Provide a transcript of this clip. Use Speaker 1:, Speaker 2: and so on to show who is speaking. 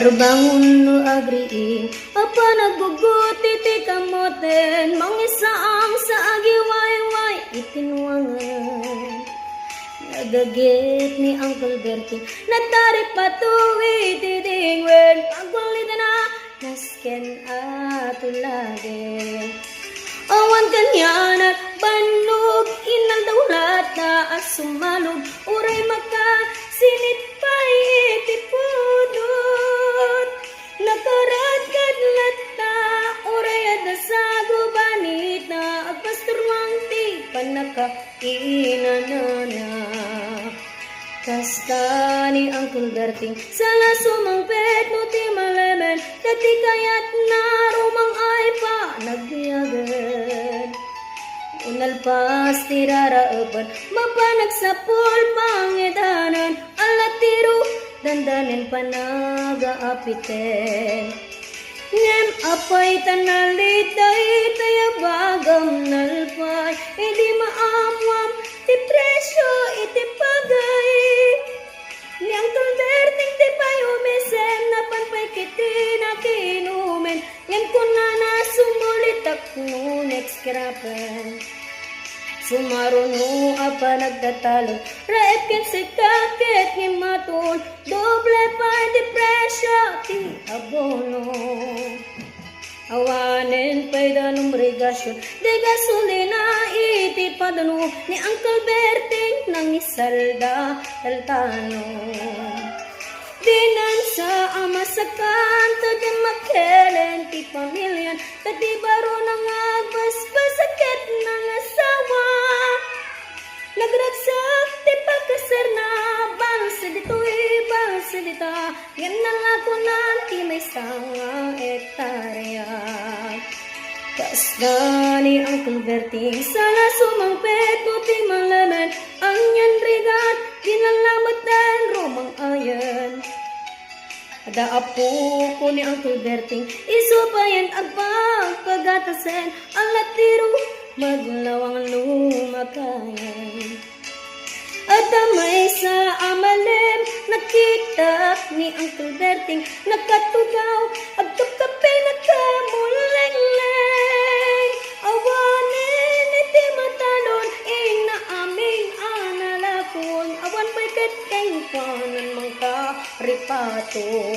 Speaker 1: Arbangon no agriin, apa nagbuguti ti kamoten, mangisaang sa agiwayway itinwangan. Nagagit ni Uncle Bertie, natari patuwi titingwen, pagwalit na nasken atulade. Awan kanyan at banog, inang daulat na asumalog, uray maka sinit pa itipudot. Nakaragad lata, uray at sa gubanit na agpasturwang ti panakainanana. Kasta ni Uncle Berting, sala sumangpet mo ti malemen, dati kayat na rumang ay pa nagbiyagan. Unalpas ti raraaban, mapanagsapol pangidanan, alatiro dandanin panagaapiten. Ngem apay tanalitay tayabagam nalpay, edi maamwam ti presyo iti pagay. Ni Uncle Berting ti payumisen na panpay kiti na kinumen, ngem kuna na sumulitak no next krapen. Sumaron mo apa nagtatalo, raep ken si kakit ni maton, doble pa di presyo ti abono. Awanen pa'y danong regasyon, di gasolina iti padano, ni Uncle Berting nang isalda taltano. Dinan sa ama sa kanto, di makelen ti pamilyan, tati baro nang agbasbas sakit ng asawa. Nagragsak ti pagkasar na, balsa dito'y balsa dita, yan nalako nanti may sangang ektarya. Kasta ni Uncle Berting, sala sumangpet mo ti malaman, ang yan rigat, ginalamat dan romang ayan. Ada apo ko ni Uncle Berting, isupayan agpagpagatasen, ang latiro maglawang lumakayan. At may sa amalem, nakita ni Uncle Berting, nakatugaw, agtukape nakamulengleng. Awanin iti matalon, inaaming analakon, awan may katkeng panan mangka ripato.